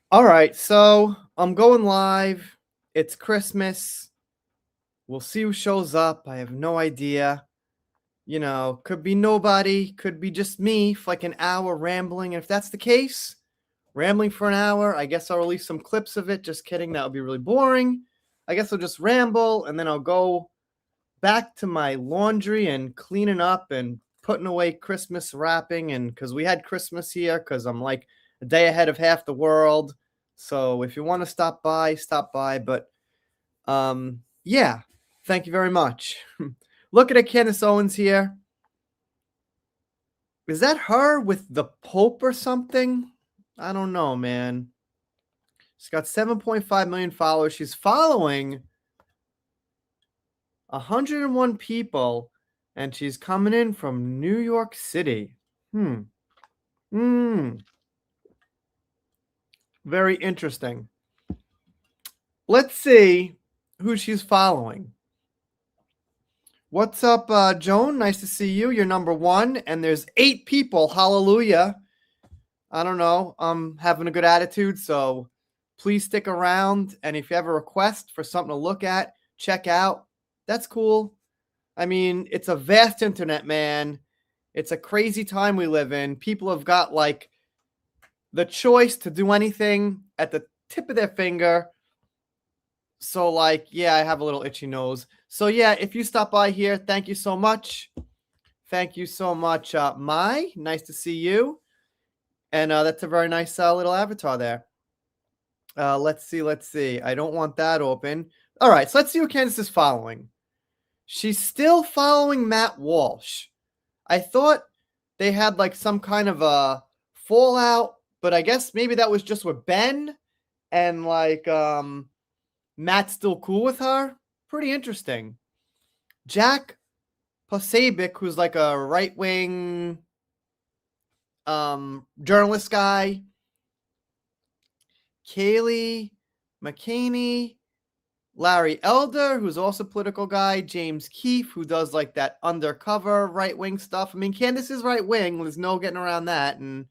All right, so I'm going live. It's Christmas. We'll see who shows up. I have no idea. Could be nobody, could be just me for like an hour rambling. And if that's the case, rambling for an hour, I guess I'll release some clips of it. Just kidding, that would be really boring. I guess I'll just ramble and then I'll go back to my laundry and cleaning up and putting away Christmas wrapping. And because we had Christmas here, because I'm like a day ahead of half the world. So if you want to stop by, stop by. But yeah, thank you very much. Looking at Candace Owens here. Is that her with the Pope or something? I don't know, man. She's got 7.5 million followers. She's following 101 people, and she's coming in from New York City. Very interesting. Let's see who she's following. What's up, Joan? Nice to see you. You're number one, and there's 8 people. Hallelujah. I don't know. I'm having a good attitude, so please stick around. And if you have a request for something to look at, check out, that's cool. I mean, it's a vast internet, man. It's a crazy time we live in. People have got like the choice to do anything at the tip of their finger. So like, yeah, I have a little itchy nose. So yeah, if you stop by here, thank you so much. Thank you so much, Mai. Nice to see you. And that's a very nice little avatar there. Let's see. I don't want that open. All right, so let's see what Candace is following. She's still following Matt Walsh. I thought they had like some kind of a fallout, but I guess maybe that was just with Ben, and like Matt's still cool with her. Pretty interesting. Jack Posobiec, who's like a right-wing journalist guy. Kayleigh McEnany. Larry Elder, who's also a political guy. James Keefe, who does like that undercover right-wing stuff. I mean, Candace is right-wing. There's no getting around that. And,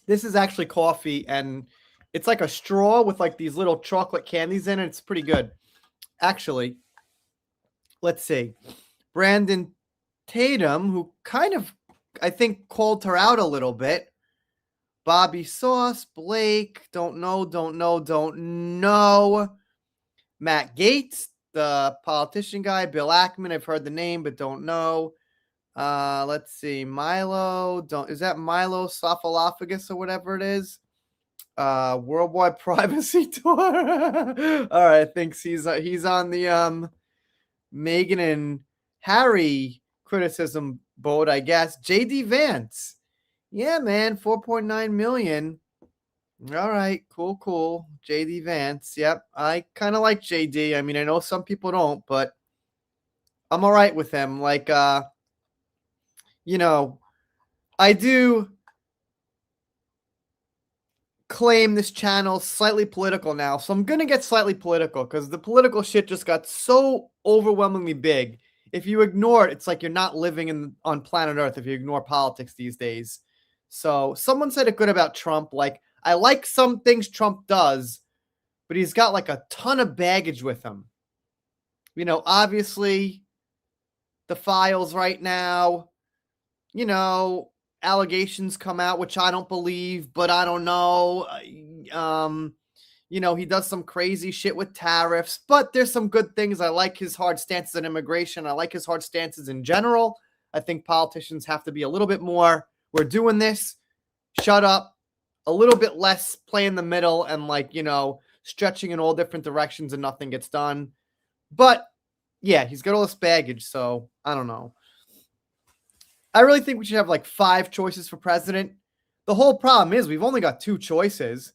this is actually coffee, and it's like a straw with like these little chocolate candies in it. It's pretty good. Actually, let's see. Brandon Tatum, who kind of, I think, called her out a little bit. Bobby Sauce, Blake, don't know. Matt Gaetz, the politician guy. Bill Ackman, I've heard the name, but don't know. Let's see. Milo, is that Milo Sophilophagus or whatever it is? Worldwide Privacy Tour. All right, I think he's on the Meghan and Harry criticism boat, I guess. JD Vance. Yeah, man, 4.9 million. All right, cool. JD Vance. Yep, I kind of like JD. I mean, I know some people don't, but I'm all right with him. Like, I do claim this channel slightly political now, so I'm gonna get slightly political because the political shit just got so overwhelmingly big. If you ignore it, it's like you're not living on planet Earth if you ignore politics these days. So someone said it good about Trump. Like, I like some things Trump does, but he's got like a ton of baggage with him. Obviously, the files right now, allegations come out, which I don't believe, but I don't know. He does some crazy shit with tariffs, but there's some good things. I like his hard stances on immigration. I like his hard stances in general. I think politicians have to be a little bit more, we're doing this, shut up, a little bit less play in the middle and stretching in all different directions and nothing gets done. But yeah, he's got all this baggage, so I don't know. I really think we should have like 5 choices for president. The whole problem is we've only got 2 choices.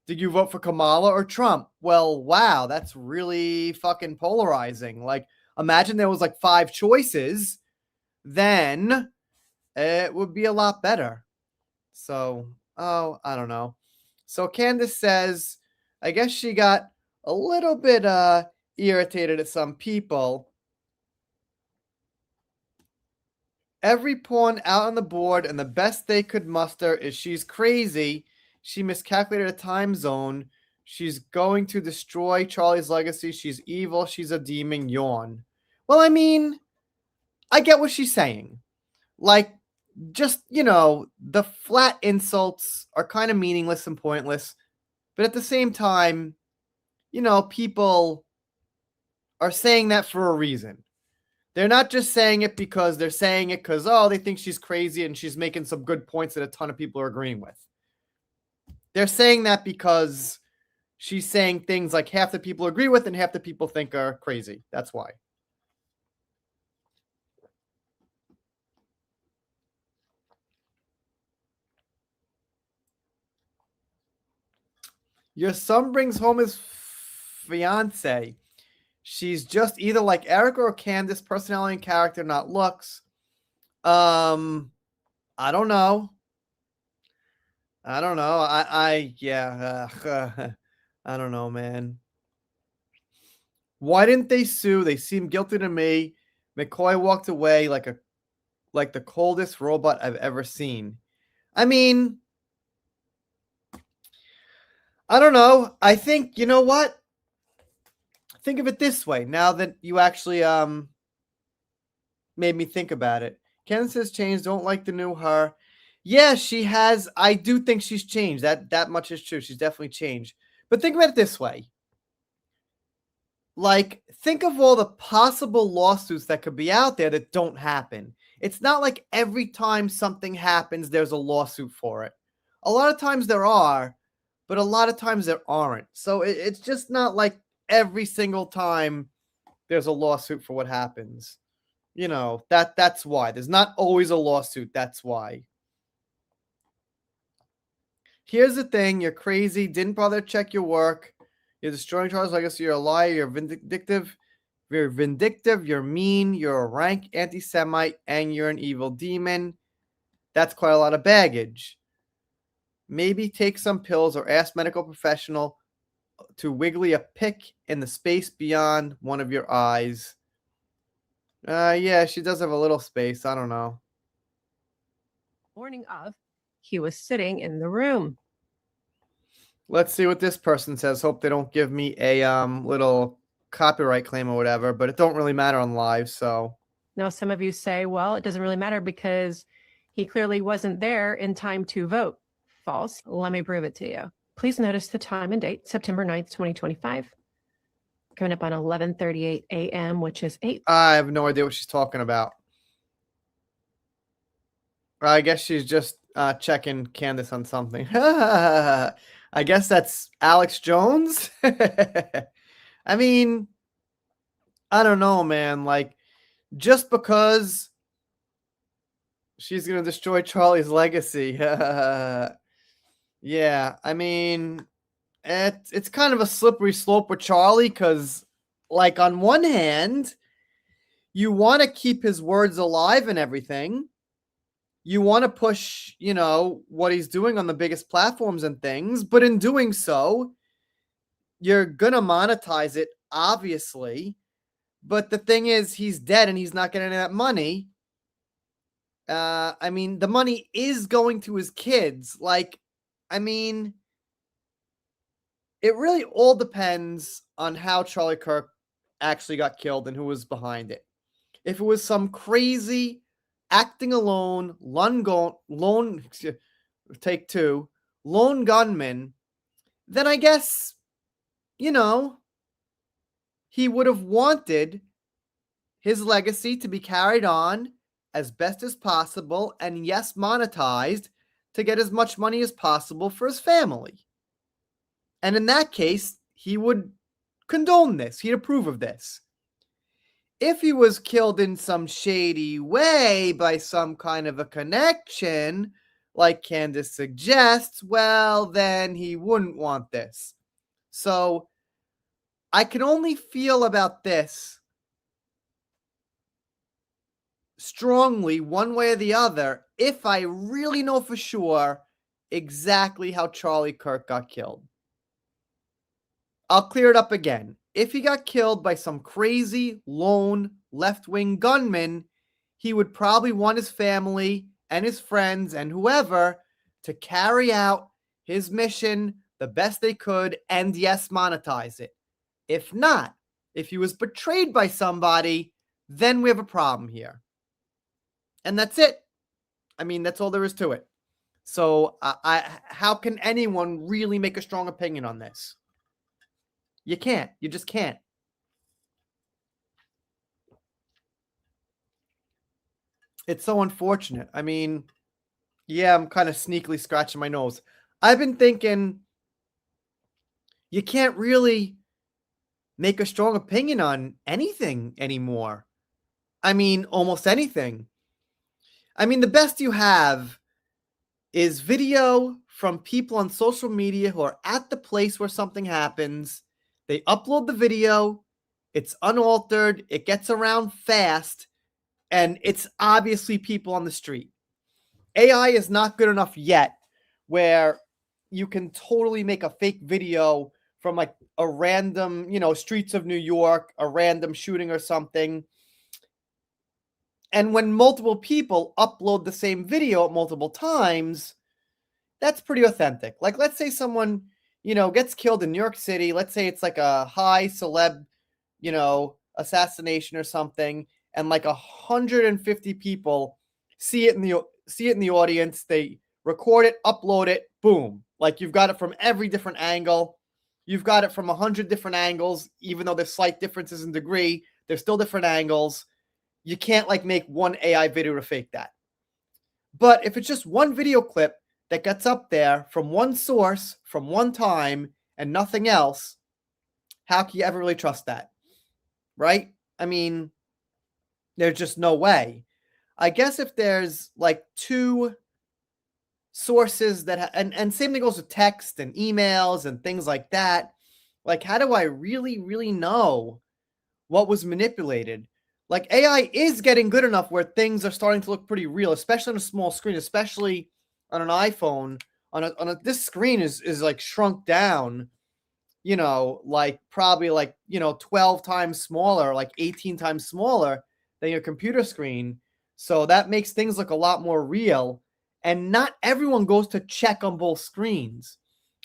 Did you vote for Kamala or Trump? Well, wow, that's really fucking polarizing. Like, imagine there was like 5 choices, then it would be a lot better. So, I don't know. So Candace says, I guess she got a little bit irritated at some people. Every pawn out on the board, and the best they could muster is she's crazy. She miscalculated a time zone. She's going to destroy Charlie's legacy. She's evil. She's a demon. Yawn. Well, I mean, I get what she's saying. Like, just, the flat insults are kind of meaningless and pointless. But at the same time, people are saying that for a reason. They're not just saying it because they're saying it because, they think she's crazy and she's making some good points that a ton of people are agreeing with. They're saying that because she's saying things like half the people agree with and half the people think are crazy. That's why. Your son brings home his fiance. She's just either like Erica or Candace, personality and character, not looks. I don't know. I don't know. I don't know, man. Why didn't they sue? They seem guilty to me. McCoy walked away like the coldest robot I've ever seen. I mean, I don't know. I think, you know what? Think of it this way. Now that you actually made me think about it. Candace has changed. Don't like the new her. Yeah, she has. I do think she's changed. That much is true. She's definitely changed. But think about it this way. Like, think of all the possible lawsuits that could be out there that don't happen. It's not like every time something happens, there's a lawsuit for it. A lot of times there are, but a lot of times there aren't. So it's just not like every single time there's a lawsuit for what happens. That's why. There's not always a lawsuit. That's why. Here's the thing. You're crazy. Didn't bother to check your work. You're destroying Charlie's legacy. You're a liar. You're vindictive. You're mean. You're a rank anti-Semite. And you're an evil demon. That's quite a lot of baggage. Maybe take some pills or ask medical professional to wiggly a pick in the space beyond one of your eyes. Yeah, she does have a little space. I don't know. Morning of, he was sitting in the room. Let's see what this person says. Hope they don't give me a little copyright claim or whatever, but it don't really matter on live, so. Now, some of you say, well, it doesn't really matter because he clearly wasn't there in time to vote. False. Let me prove it to you. Please notice the time and date, September 9th, 2025. Coming up on 11:38 a.m., which is 8. I have no idea what she's talking about. I guess she's just checking Candace on something. I guess that's Alex Jones. I mean, I don't know, man. Like, just because she's going to destroy Charlie's legacy. Yeah, I mean, it's kind of a slippery slope with Charlie because, like, on one hand, you want to keep his words alive and everything. You want to push, what he's doing on the biggest platforms and things. But in doing so, you're going to monetize it, obviously. But the thing is, he's dead and he's not getting any of that money. I mean, the money is going to his kids. Like, I mean, it really all depends on how Charlie Kirk actually got killed and who was behind it. If it was some crazy acting alone, lone gunman, then I guess, he would have wanted his legacy to be carried on as best as possible and, yes, monetized to get as much money as possible for his family. And in that case, he would condone this. He'd approve of this. If he was killed in some shady way by some kind of a connection, like Candace suggests, well, then he wouldn't want this. So I can only feel about this strongly one way or the other if I really know for sure exactly how Charlie Kirk got killed. I'll clear it up again. If he got killed by some crazy, lone, left-wing gunman, he would probably want his family and his friends and whoever to carry out his mission the best they could and, yes, monetize it. If not, if he was betrayed by somebody, then we have a problem here. And that's it. I mean, that's all there is to it. So how can anyone really make a strong opinion on this? You can't. You just can't. It's so unfortunate. I mean, yeah, I'm kind of sneakily scratching my nose. I've been thinking you can't really make a strong opinion on anything anymore. I mean, almost anything. I mean, the best you have is video from people on social media who are at the place where something happens. They upload the video. It's unaltered. It gets around fast. And it's obviously people on the street. AI is not good enough yet where you can totally make a fake video from like a random, streets of New York, a random shooting or something. And when multiple people upload the same video multiple times, that's pretty authentic. Like, let's say someone, gets killed in New York City. Let's say it's like a high celeb, assassination or something. And like 150 people see it in the audience. They record it, upload it, boom. Like, you've got it from every different angle. You've got it from 100 different angles, even though there's slight differences in degree. There's still different angles. You can't like make one AI video to fake that. But if it's just one video clip that gets up there from one source, from one time, and nothing else, how can you ever really trust that? Right? I mean, there's just no way. I guess if there's like two sources that and same thing goes with text and emails and things like that. Like, how do I really, really know what was manipulated? Like, AI is getting good enough where things are starting to look pretty real, especially on a small screen, especially on an iPhone. This screen is like shrunk down, like probably like 12 times smaller, like 18 times smaller than your computer screen. So that makes things look a lot more real. And not everyone goes to check on both screens.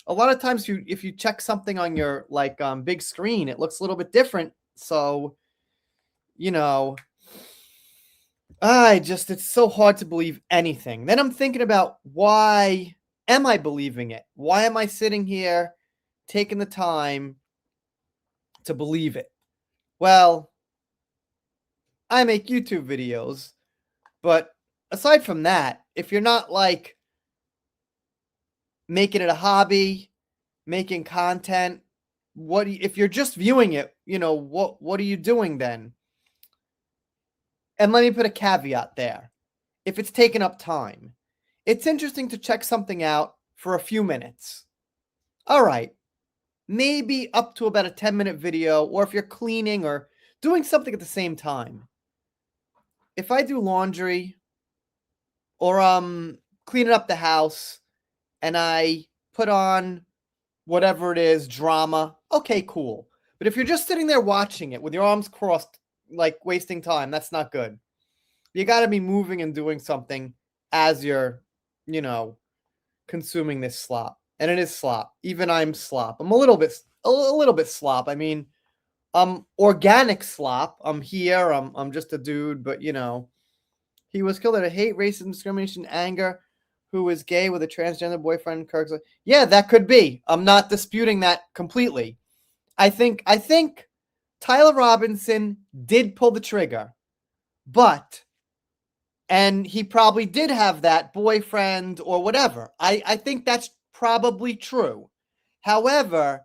A lot of times if you check something on your like big screen, it looks a little bit different. So, it's so hard to believe anything. Then I'm thinking about, why am I believing it? Why am I sitting here taking the time to believe it? Well, I make YouTube videos, but aside from that, if you're not like making it a hobby, making content, if you're just viewing it, what are you doing then? And let me put a caveat there. If it's taken up time, it's interesting to check something out for a few minutes. All right, maybe up to about a 10-minute video, or if you're cleaning or doing something at the same time. If I do laundry or cleaning up the house and I put on whatever it is, drama, okay, cool. But if you're just sitting there watching it with your arms crossed, like wasting time, that's not good. You got to be moving and doing something as you're, consuming this slop. And it is slop. Even I'm slop. I'm a little bit slop. I mean, organic slop. I'm here. I'm just a dude, but he was killed out of hate, racism, discrimination, anger, who was gay with a transgender boyfriend. Kirk's like, yeah, that could be. I'm not disputing that completely. I think Tyler Robinson did pull the trigger, and he probably did have that boyfriend or whatever. I think that's probably true. However,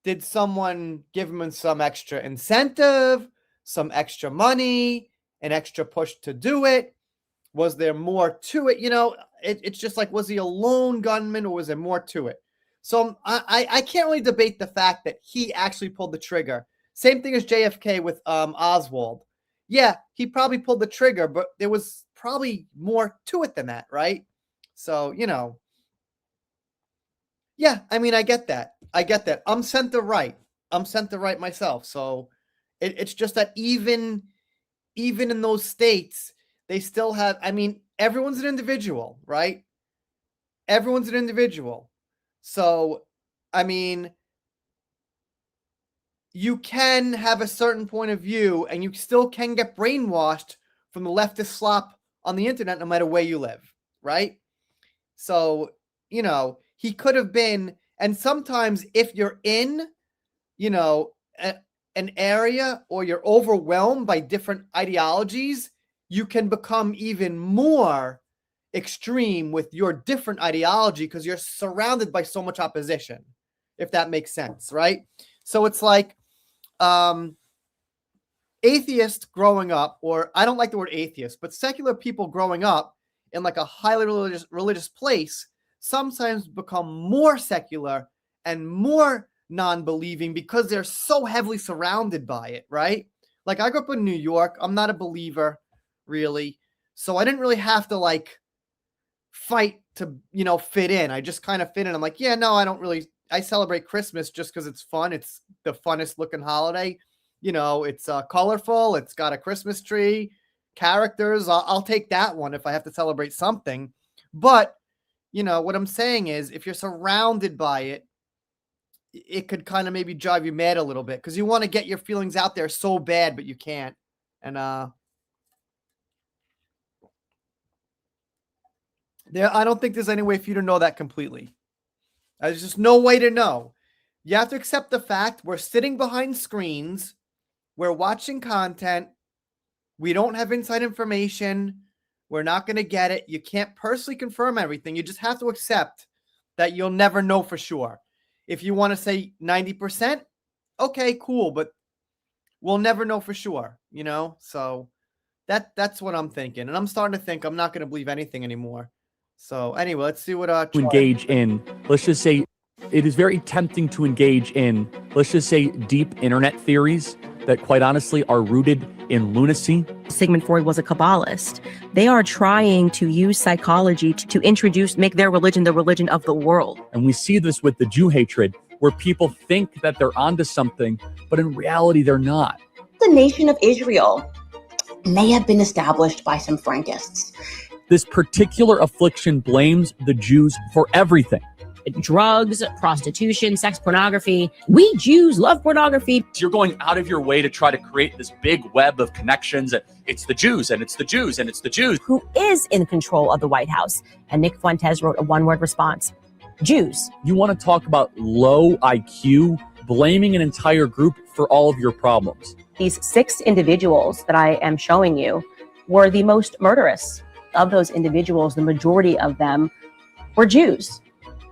did someone give him some extra incentive, some extra money, an extra push to do it? Was there more to it? It's just like, was he a lone gunman or was there more to it? So I can't really debate the fact that he actually pulled the trigger. Same thing as JFK with Oswald. Yeah, he probably pulled the trigger, but there was probably more to it than that, right? So, yeah, I mean, I get that. I'm center right myself. So it's just that even in those states, they still have, I mean, everyone's an individual, right? Everyone's an individual. So, I mean, you can have a certain point of view and you still can get brainwashed from the leftist slop on the internet no matter where you live, right? So, you know, he could have been, and sometimes if you're in, you know, an area or you're overwhelmed by different ideologies, you can become even more extreme with your different ideology because you're surrounded by so much opposition, if that makes sense, right? So it's like atheist growing up, or I don't like the word atheist, but secular people growing up in like a highly religious place sometimes become more secular and more non-believing because they're so heavily surrounded by it, right? Like I grew up in New York. I'm not a believer, really. So I didn't really have to like fight to, you know, fit in. I just kind of fit in. I'm like, yeah, no, I celebrate Christmas just because it's fun. It's the funnest looking holiday. You know, it's colorful. It's got a Christmas tree, characters. I'll take that one if I have to celebrate something. But, you know, what I'm saying is if you're surrounded by it, it could kind of maybe drive you mad a little bit because you want to get your feelings out there so bad, but you can't. And I don't think there's any way for you to know that completely. There's just no way to know. You have to accept the fact we're sitting behind screens, we're watching content, we don't have inside information, we're not going to get it. You can't personally confirm everything. You just have to accept that you'll never know for sure. If you want to say 90%, okay, cool, but we'll never know for sure, you know? So that's what I'm thinking. And I'm starting to think I'm not going to believe anything anymore. So anyway, let's see what to engage in, let's just say, it is very tempting to engage in, let's just say, deep internet theories that quite honestly are rooted in lunacy. Sigmund Freud was a Kabbalist. They are trying to use psychology to make their religion the religion of the world. And we see this with the Jew hatred, where people think that they're onto something, but in reality, they're not. The nation of Israel may have been established by some Frankists. This particular affliction blames the Jews for everything. Drugs, prostitution, sex pornography. We Jews love pornography. You're going out of your way to try to create this big web of connections. It's the Jews, and it's the Jews, and it's the Jews. Who is in control of the White House? And Nick Fuentes wrote a one-word response: Jews. You want to talk about low IQ, blaming an entire group for all of your problems. These 6 individuals that I am showing you were the most murderous. Of those individuals, the majority of them were Jews.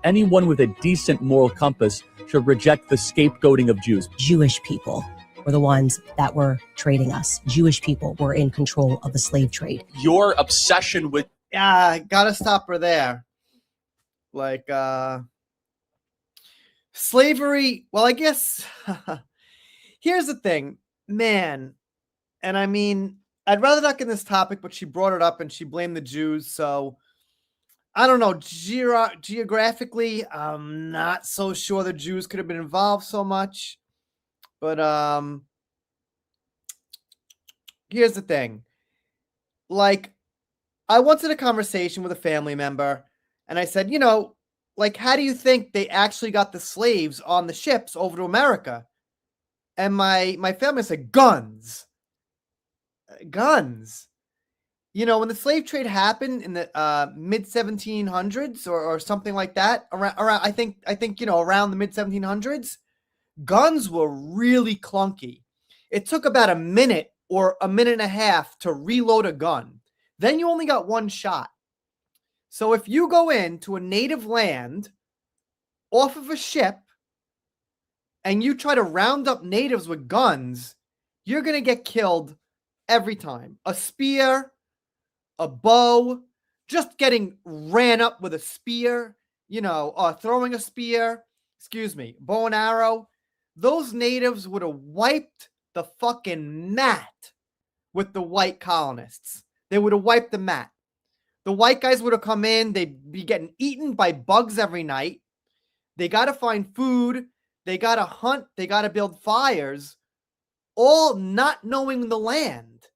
Anyone with a decent moral compass should reject the scapegoating of Jews. Jewish people were the ones that were trading us. Jewish people were in control of the slave trade. Your obsession with... gotta stop her there. Like, slavery, well, I guess, here's the thing, man, and I mean, I'd rather not get in this topic, but she brought it up and she blamed the Jews, so I don't know. Geographically, I'm not so sure the Jews could have been involved so much. But here's the thing. Like, I once had a conversation with a family member, and I said, you know, like, how do you think they actually got the slaves on the ships over to America? And my family said, guns. Guns. You know, when the slave trade happened in the mid 1700s or something like that, around I think you know, around the mid 1700s, guns were really clunky. It took about a minute or a minute and a half to reload a gun. Then you only got one shot. So if you go into a native land off of a ship and you try to round up natives with guns, you're going to get killed every time. A spear, a bow, just getting ran up with a spear, you know, throwing a spear, bow and arrow. Those natives would have wiped the fucking mat with the white colonists. They would have wiped the mat. The white guys would have come in. They'd be getting eaten by bugs every night. They got to find food. They got to hunt. They got to build fires, all not knowing the land.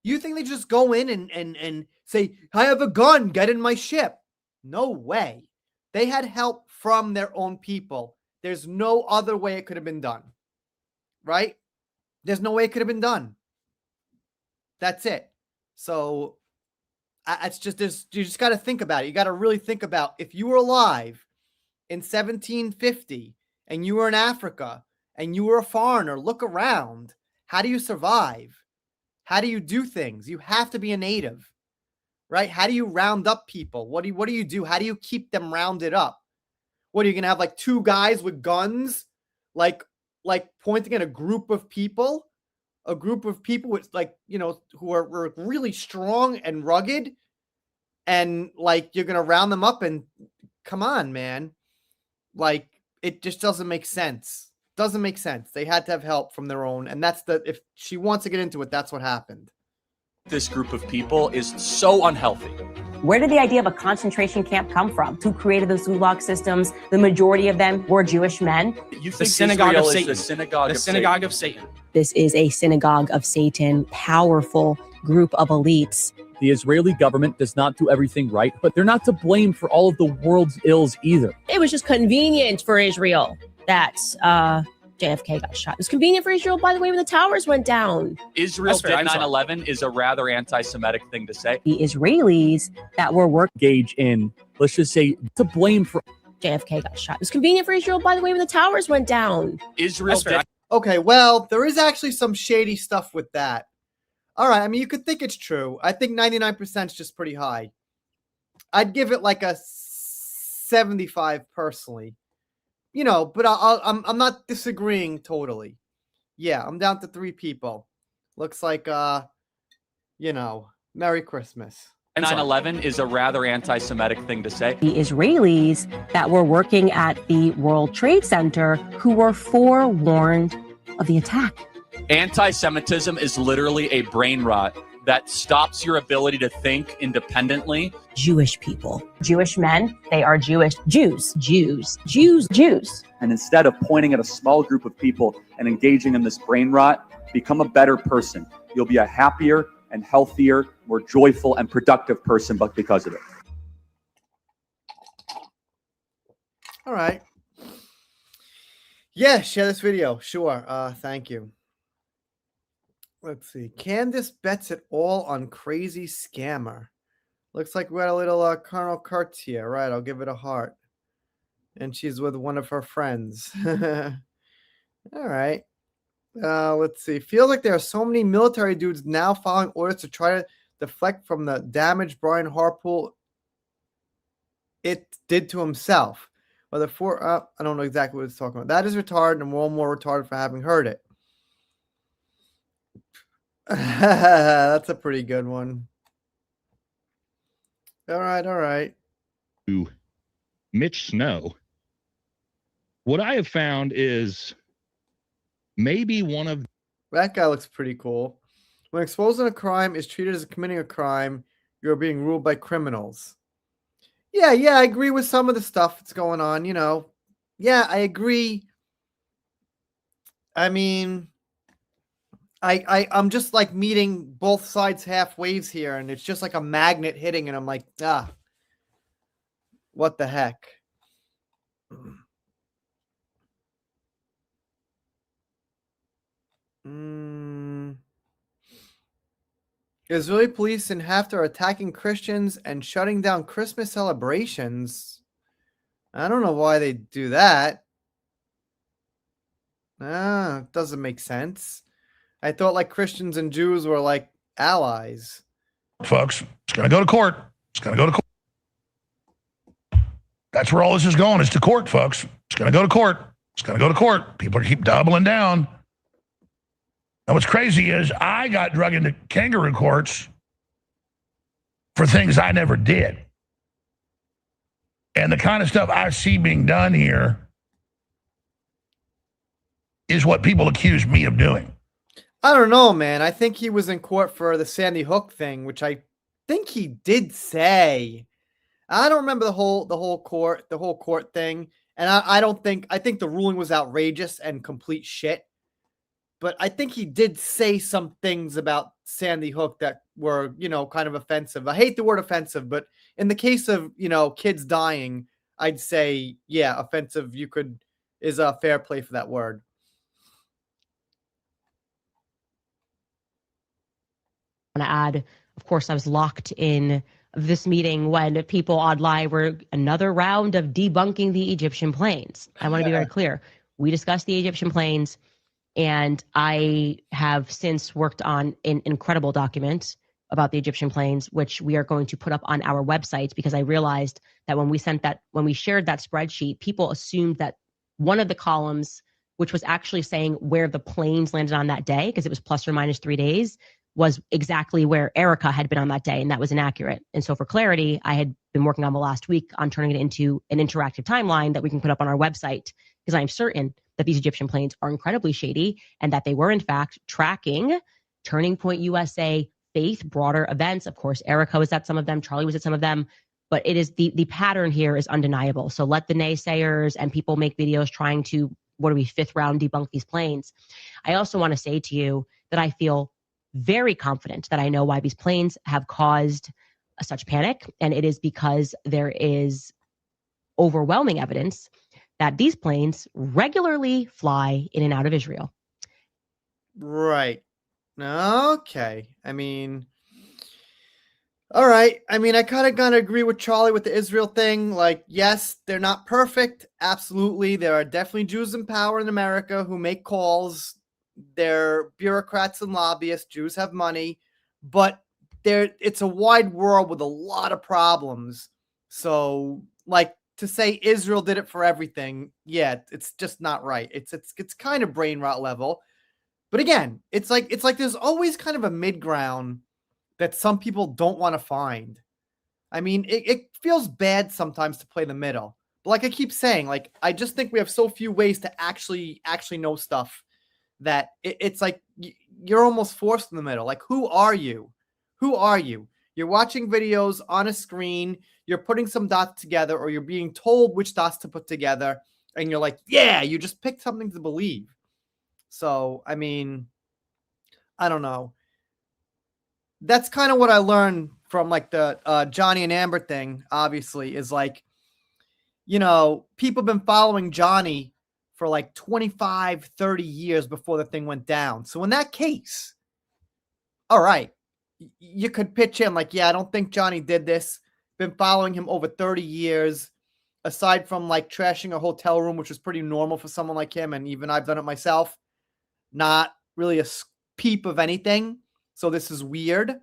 You think they just go in and say, I have a gun, get in my ship? No way. They had help from their own people. There's no other way it could have been done. Right? There's no way it could have been done. That's it. So it's just, you just got to think about it. You got to really think about, if you were alive in 1750 and you were in Africa and you were a foreigner, look around. How do you survive? How do you do things? You have to be a native, right? How do you round up people? What do you do? How do you keep them rounded up? What are you going to have, like two guys with guns, like pointing at a group of people with, like, you know, who are really strong and rugged, and like, you're going to round them up? And come on, man. Like, it just doesn't make sense. Doesn't make sense. They had to have help from their own. And that's if she wants to get into it, that's what happened. This group of people is so unhealthy. Where did the idea of a concentration camp come from? Who created those gulag systems? The majority of them were Jewish men. You think The synagogue of Israel is Satan. the synagogue The of synagogue Satan? of Satan. This is a synagogue of Satan, powerful group of elites. The Israeli government does not do everything right, but they're not to blame for all of the world's ills either. It was just convenient for Israel that JFK got shot. It was convenient for Israel, by the way, when the towers went down. Israel That's fair. did I'm sorry. 9/11 is a rather anti-Semitic thing to say. The Israelis that were working Engage in, let's just say, to blame for JFK got shot. It was convenient for Israel, by the way, when the towers went down. Israel. That's fair. Okay, well, there is actually some shady stuff with that. All right, I mean, you could think it's true. I think 99% is just pretty high. I'd give it like a 75 personally. You know, but I'm not disagreeing totally. Yeah, I'm down to 3 people. Looks like you know, Merry Christmas. 9/11 is a rather anti-Semitic thing to say. the Israelis that were working at the World Trade Center who were forewarned of the attack. Anti-Semitism is literally a brain rot that stops your ability to think independently. Jewish people. Jewish men, they are Jewish. Jews. Jews. And instead of pointing at a small group of people and engaging in this brain rot, become a better person. You'll be a happier and healthier, more joyful and productive person, but because of it. All right. Yeah, share this video. Sure. Thank you. Let's see. Candace bets it all on crazy scammer. Looks like we got a little Colonel Kurtz here. Right, I'll give it a heart. And she's with one of her friends. All right. Let's see. Feels like there are so many military dudes now following orders to try to deflect from the damage Brian Harpool it did to himself. Well, I don't know exactly what it's talking about. That is retarded, and we're all more retarded for having heard it. That's a pretty good one. All right. To Mitch Snow, what I have found is maybe one of That guy looks pretty cool. When exposing a crime is treated as committing a crime, you're being ruled by criminals. Yeah, I agree with some of the stuff that's going on, you know. Yeah, I agree. I mean, I'm just like meeting both sides halfway here, and it's just like a magnet hitting, and I'm like, what the heck? Israeli police in Haftar are attacking Christians and shutting down Christmas celebrations. I don't know why they do that. It doesn't make sense. I thought like Christians and Jews were like allies. Folks, it's going to go to court. It's going to go to court. That's where all this is going, is to court, folks. It's going to go to court. It's going to go to court. People keep doubling down. And what's crazy is I got drug into kangaroo courts for things I never did. And the kind of stuff I see being done here is what people accuse me of doing. I don't know, man. I think he was in court for the Sandy Hook thing, which I think he did say. I don't remember the whole court thing. And I think the ruling was outrageous and complete shit. but I think he did say some things about Sandy Hook that were, kind of offensive. I hate the word offensive, but in the case of, kids dying, I'd say, yeah, offensive is a fair play for that word. I want to add, of course, I was locked in this meeting when people online were another round of debunking the Egyptian planes. I want to be very clear. We discussed the Egyptian planes, and I have since worked on an incredible document about the Egyptian planes, which we are going to put up on our website, because I realized that when we shared that spreadsheet, people assumed that one of the columns, which was actually saying where the planes landed on that day, because it was plus or minus 3 days, was exactly where Erica had been on that day, and that was inaccurate. And so for clarity, I had been working on the last week on turning it into an interactive timeline that we can put up on our website, because I am certain that these Egyptian planes are incredibly shady and that they were in fact tracking Turning Point USA, Faith, broader events. Of course, Erica was at some of them, Charlie was at some of them, but it is the pattern here is undeniable. So let the naysayers and people make videos trying to, fifth round debunk these planes. I also want to say to you that I feel very confident that I know why these planes have caused such panic. And it is because there is overwhelming evidence that these planes regularly fly in and out of Israel. Right. Okay. All right. I kind of gotta agree with Charlie with the Israel thing. Like, yes, they're not perfect. Absolutely. There are definitely Jews in power in America who make calls. They're bureaucrats and lobbyists. Jews have money, but it's a wide world with a lot of problems. So, like, to say Israel did it for everything, yeah, it's just not right. It's kind of brain rot level. But again, it's like there's always kind of a mid ground that some people don't want to find. It feels bad sometimes to play the middle. But like I keep saying, like, I just think we have so few ways to actually know stuff that it's like you're almost forced in the middle. Like, who are you? Who are you? You're watching videos on a screen, you're putting some dots together, or you're being told which dots to put together, and you're like, yeah, you just picked something to believe. So, I don't know. That's kind of what I learned from like the Johnny and Amber thing, obviously, is like, people have been following Johnny for like 25, 30 years before the thing went down. So in that case, all right, you could pitch in like, yeah, I don't think Johnny did this. Been following him over 30 years, aside from like trashing a hotel room, which is pretty normal for someone like him. And even I've done it myself. Not really a peep of anything. So this is weird.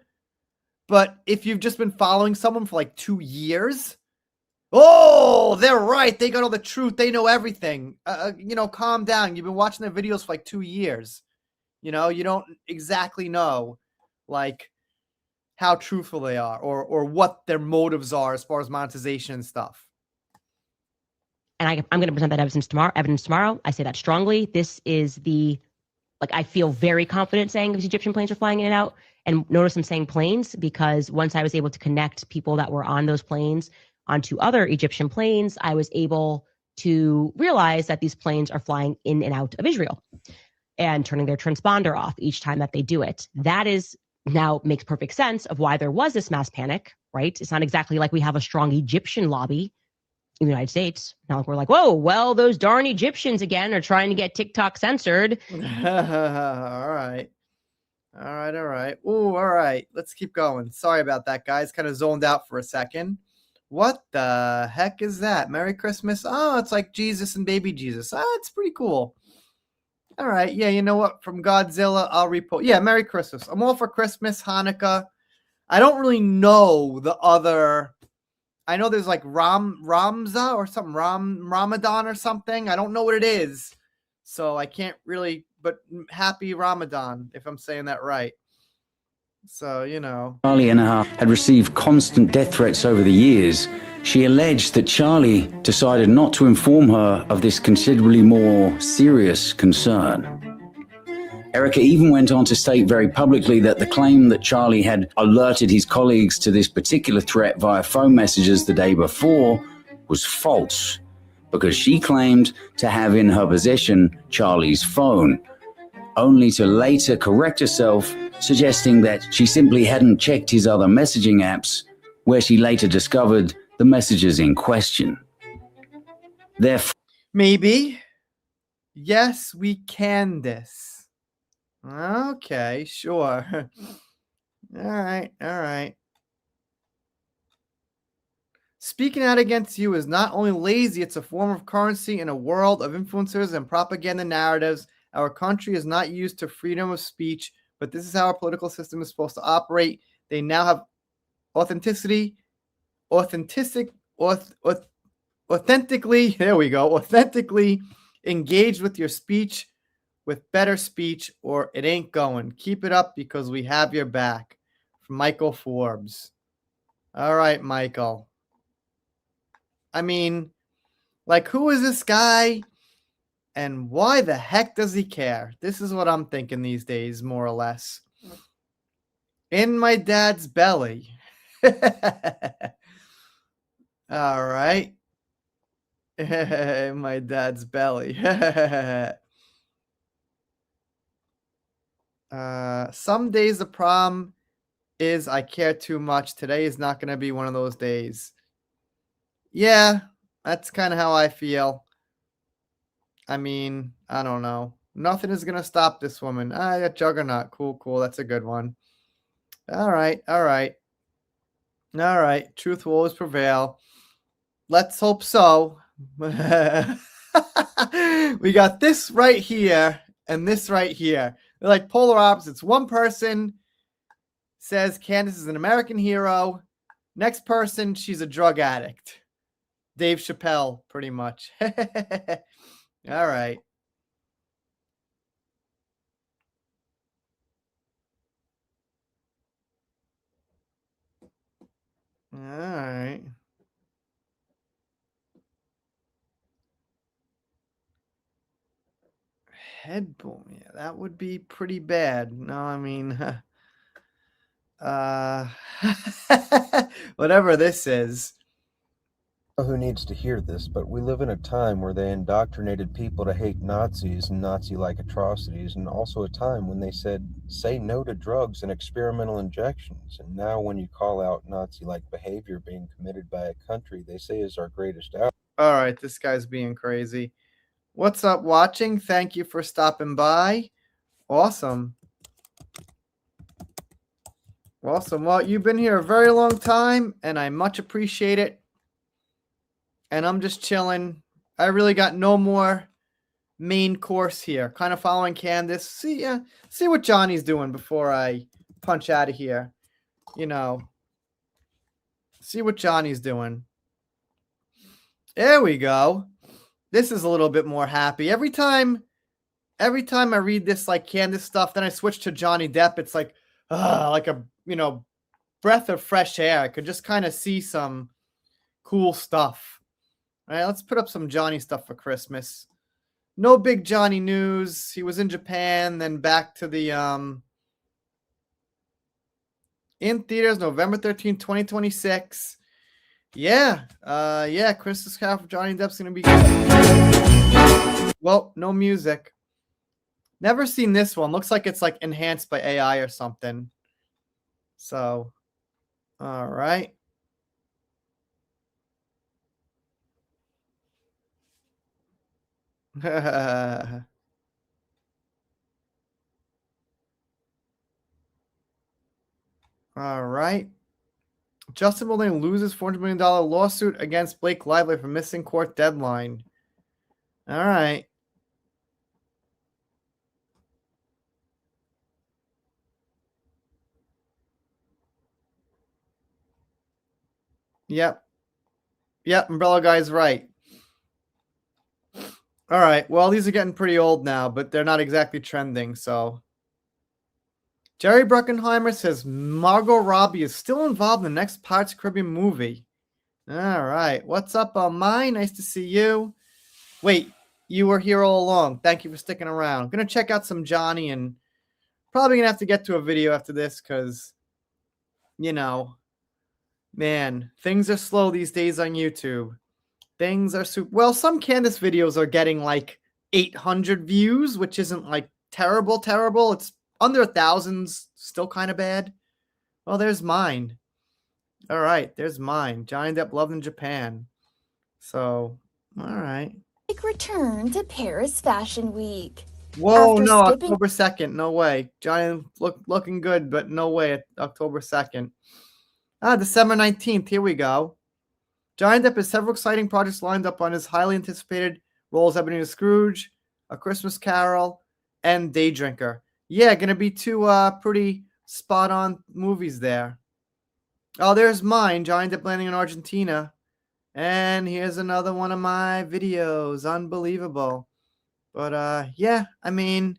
But if you've just been following someone for like 2 years, oh, they're right. They got all the truth. They know everything. Calm down. You've been watching their videos for like 2 years. You don't exactly know like how truthful they are or what their motives are as far as monetization and stuff. And I'm going to present that evidence tomorrow. I say that strongly. This is I feel very confident saying these Egyptian planes are flying in and out. And notice I'm saying planes because once I was able to connect people that were on those planes onto other Egyptian planes, I was able to realize that these planes are flying in and out of Israel and turning their transponder off each time that they do it. That is now makes perfect sense of why there was this mass panic, right? It's not exactly like we have a strong Egyptian lobby in the United States. Not like we're like, whoa, well, those darn Egyptians again are trying to get TikTok censored. All right. Ooh, all right. Let's keep going. Sorry about that, guys. Kind of zoned out for a second. What the heck is that? Merry Christmas. Oh, it's like Jesus and baby Jesus. It's pretty cool. All right. Yeah, you know what? From Godzilla, I'll repost. Yeah, Merry Christmas. I'm all for Christmas, Hanukkah. I don't really know the other. I know there's like Ramza or something, Ramadan or something. I don't know what it is. So I can't really, but happy Ramadan, if I'm saying that right. So, Charlie and her had received constant death threats over the years. She alleged that Charlie decided not to inform her of this considerably more serious concern. Erica even went on to state very publicly that the claim that Charlie had alerted his colleagues to this particular threat via phone messages the day before was false, because she claimed to have in her possession Charlie's phone. only to later correct herself, suggesting that she simply hadn't checked his other messaging apps, where she later discovered the messages in question. Therefore, Maybe. Yes, we can this. Okay, sure. All right, all right. Speaking out against you is not only lazy, it's a form of currency in a world of influencers and propaganda narratives. Our country is not used to freedom of speech, but this is how our political system is supposed to operate. They now have authentically, there we go, authentically engaged with your speech with better speech, or it ain't going. Keep it up because we have your back. From Michael Forbes. All right, Michael. I mean, like, who is this guy and why the heck does he care? This is what I'm thinking these days, more or less. In my dad's belly. All right. In my dad's belly. Some days the problem is I care too much. Today is not going to be one of those days. Yeah, that's kind of how I feel. I mean, I don't know. Nothing is going to stop this woman. Yeah, Juggernaut. Cool, cool. That's a good one. All right, all right. All right. Truth will always prevail. Let's hope so. We got this right here and this right here. They're like polar opposites. One person says Candace is an American hero. Next person, she's a drug addict. Dave Chappelle, pretty much. All right. All right. Head boom. Yeah, that would be pretty bad. No, I mean, whatever this is. Who needs to hear this, but we live in a time where they indoctrinated people to hate Nazis and Nazi-like atrocities, and also a time when they said, say no to drugs and experimental injections. And now when you call out Nazi-like behavior being committed by a country they say is our greatest hour. All right, this guy's being crazy. What's up, watching? Thank you for stopping by. Awesome. Awesome. Well, you've been here a very long time, and I much appreciate it. And I'm just chilling. I really got no more main course here. Kind of following Candace. See what Johnny's doing before I punch out of here. You know. See what Johnny's doing. There we go. This is a little bit more happy. Every time I read this like Candace stuff, then I switch to Johnny Depp. It's like a, breath of fresh air. I could just kind of see some cool stuff. All right, let's put up some Johnny stuff for Christmas. No big Johnny news. He was in Japan, then back to the in theaters November 13th, 2026. Yeah, Christmas Carol for Johnny Depp's gonna be good. Well, no music. Never seen this one. Looks like it's like enhanced by AI or something. So, all right. All right. Justin Baldwin loses $400 million lawsuit against Blake Lively for missing court deadline. All right. Yep. Umbrella Guy's right. All right. Well, these are getting pretty old now, but they're not exactly trending, so. Jerry Bruckenheimer says Margot Robbie is still involved in the next Pirates of the Caribbean movie. All right. What's up, Mine? Nice to see you. Wait, you were here all along. Thank you for sticking around. I'm going to check out some Johnny and probably going to have to get to a video after this because, man, things are slow these days on YouTube. Things are super. Well, some Candace videos are getting like 800 views, which isn't like terrible, terrible. It's under thousands, still kind of bad. Well, there's mine. All right, there's mine. Johnny Depp loved in Japan. So, all right. Return to Paris Fashion Week. Whoa, After no, skipping- October 2nd. No way. Johnny looking good, but no way. October 2nd. December 19th. Here we go. Johnny Depp has several exciting projects lined up on his highly anticipated roles: Ebenezer Scrooge, A Christmas Carol, and Day Drinker. Yeah, gonna be two pretty spot on movies there. Oh, there's mine, Johnny Depp landing in Argentina. And here's another one of my videos. Unbelievable. But yeah, I mean,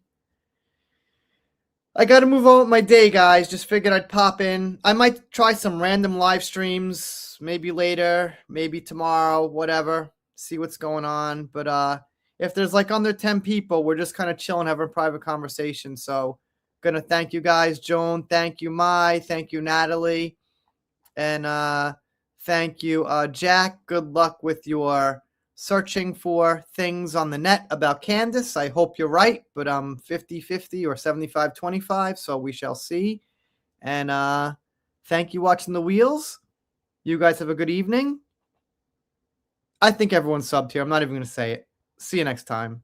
I got to move on with my day, guys. Just figured I'd pop in. I might try some random live streams, maybe later, maybe tomorrow, whatever. See what's going on. But if there's like under 10 people, we're just kind of chilling, having a private conversation. So gonna thank you guys, Joan. Thank you, Mai. Thank you, Natalie. And thank you, Jack. Good luck with your searching for things on the net about Candace. I hope you're right, but I'm 50-50 or 75-25, so we shall see. And thank you watching The Wheels. You guys have a good evening. I think everyone's subbed here. I'm not even going to say it. See you next time.